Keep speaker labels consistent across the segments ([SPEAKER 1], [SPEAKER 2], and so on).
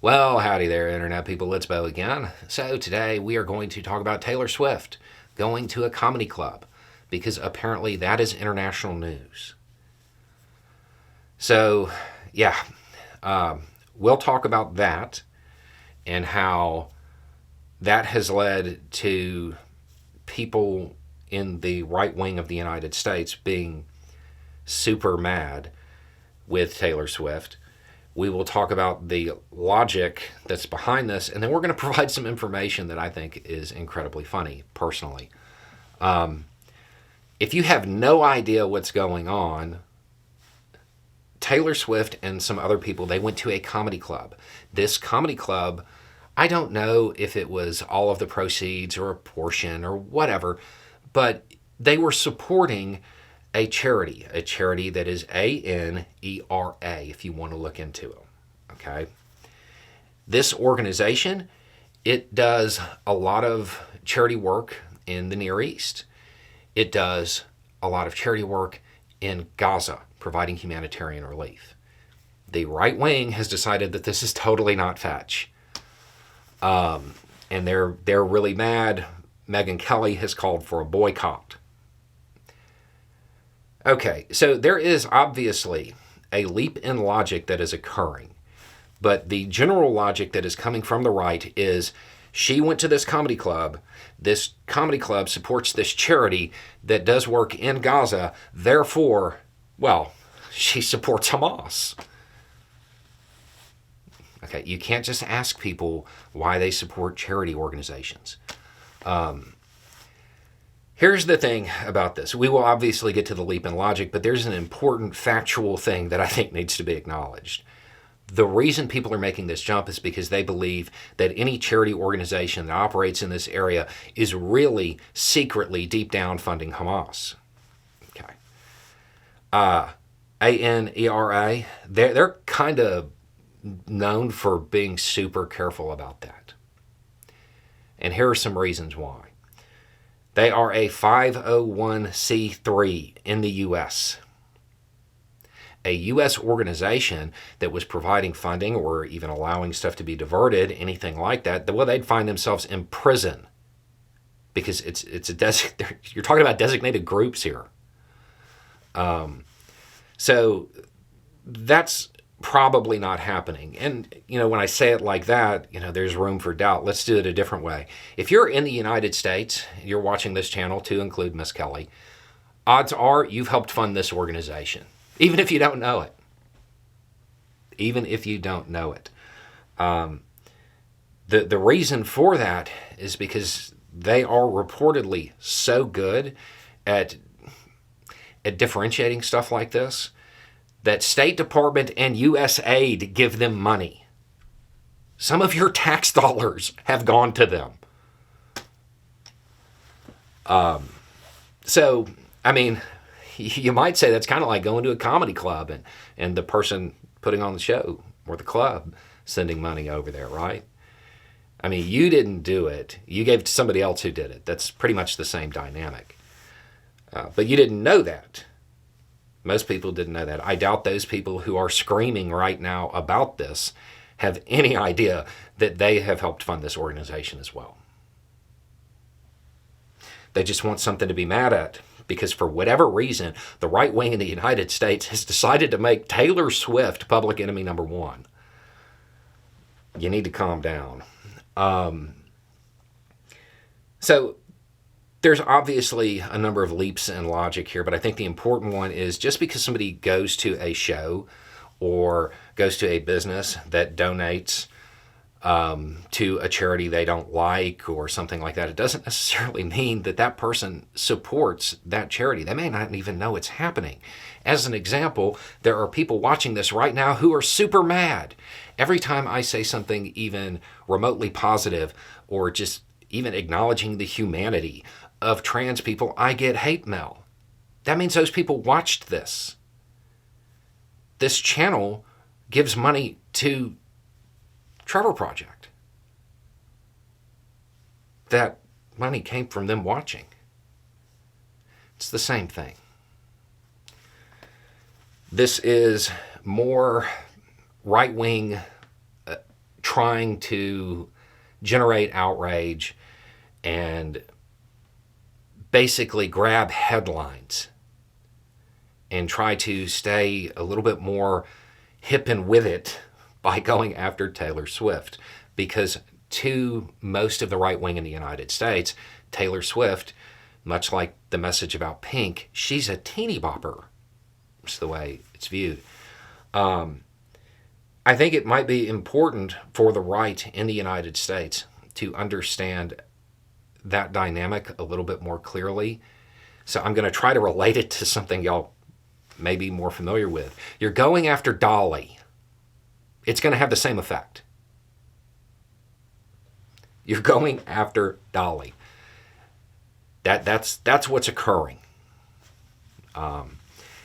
[SPEAKER 1] Well, howdy there, Internet people. It's Bo again. So, today we are going to talk about Taylor Swift going to a comedy club because apparently that is international news. So, yeah, we'll talk about that and how that has led to people in the right wing of the United States being super mad with Taylor Swift. We will talk about the logic that's behind this, and then we're going to provide some information that I think is incredibly funny, personally. If you have no idea what's going on, Taylor Swift and some other people, they went to a comedy club. This comedy club, I don't know if it was all of the proceeds or a portion or whatever, but they were supporting a charity that is ANERA, if you want to look into it. Okay. This organization, it does a lot of charity work in the Near East. It does a lot of charity work in Gaza, providing humanitarian relief. The right wing has decided that this is totally not fetch. And they're really mad. Megyn Kelly has called for a boycott. Okay, so there is obviously a leap in logic that is occurring, but the general logic that is coming from the right is she went to this comedy club. This comedy club supports this charity that does work in Gaza. Therefore, well, she supports Hamas. Okay, you can't just ask people why they support charity organizations. Here's the thing about this. We will obviously get to the leap in logic, but there's an important factual thing that I think needs to be acknowledged. The reason people are making this jump is because they believe that any charity organization that operates in this area is really secretly deep down funding Hamas. Okay. ANERA, they're kind of known for being super careful about that. And here are some reasons why. They are a 501c3 in the U.S. A U.S. organization that was providing funding or even allowing stuff to be diverted, anything like that, well, they'd find themselves in prison because you're talking about designated groups here. So that's probably not happening. And, when I say it like that, there's room for doubt. Let's do it a different way. If you're in the United States, you're watching this channel to include Miss Kelly, odds are you've helped fund this organization, even if you don't know it. Even if you don't know it. The reason for that is because they are reportedly so good at differentiating stuff like this that State Department and USAID give them money. Some of your tax dollars have gone to them. So, you might say that's kind of like going to a comedy club and the person putting on the show or the club sending money over there, right? You didn't do it. You gave it to somebody else who did it. That's pretty much the same dynamic. But you didn't know that. Most people didn't know that. I doubt those people who are screaming right now about this have any idea that they have helped fund this organization as well. They just want something to be mad at because for whatever reason, the right wing in the United States has decided to make Taylor Swift public enemy number one. You need to calm down. So there's obviously a number of leaps in logic here, but I think the important one is just because somebody goes to a show or goes to a business that donates to a charity they don't like or something like that, it doesn't necessarily mean that that person supports that charity. They may not even know it's happening. As an example, there are people watching this right now who are super mad. Every time I say something even remotely positive or just even acknowledging the humanity of trans people, I get hate mail. That means those people watched this. This channel gives money to Trevor Project. That money came from them watching. It's the same thing. This is more right-wing trying to generate outrage and basically grab headlines and try to stay a little bit more hip and with it by going after Taylor Swift. Because to most of the right wing in the United States, Taylor Swift, much like the message about Pink, she's a teeny bopper. It's the way it's viewed. I think it might be important for the right in the United States to understand that dynamic a little bit more clearly. So I'm going to try to relate it to something y'all may be more familiar with. You're going after Dolly. It's going to have the same effect. You're going after Dolly. That's what's occurring.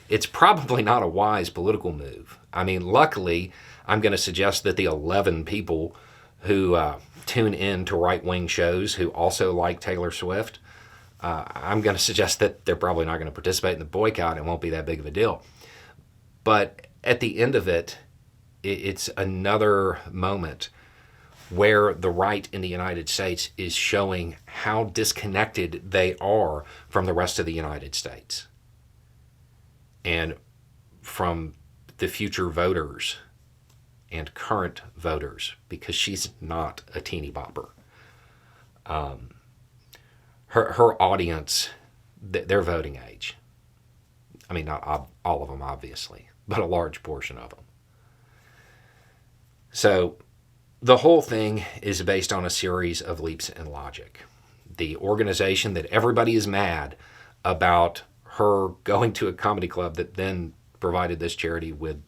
[SPEAKER 1] It's probably not a wise political move. I mean, luckily, I'm going to suggest that the 11 people who tune in to right-wing shows who also like Taylor Swift, I'm going to suggest that they're probably not going to participate in the boycott. It won't be that big of a deal. But at the end of it, it's another moment where the right in the United States is showing how disconnected they are from the rest of the United States and from the future voters and current voters, because she's not a teeny bopper. Her audience, their voting age. I mean, not all of them, obviously, but a large portion of them. So the whole thing is based on a series of leaps in logic. The organization that everybody is mad about her going to a comedy club that then provided this charity with,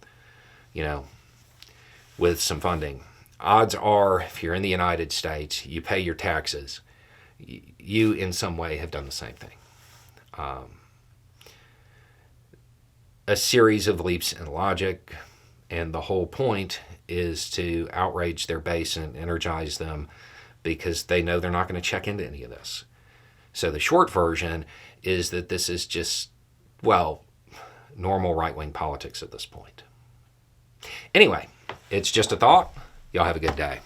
[SPEAKER 1] with some funding. Odds are, if you're in the United States, you pay your taxes, you in some way have done the same thing. A series of leaps in logic, and the whole point is to outrage their base and energize them because they know they're not going to check into any of this. So the short version is that this is just, normal right-wing politics at this point. Anyway, it's just a thought. Y'all have a good day.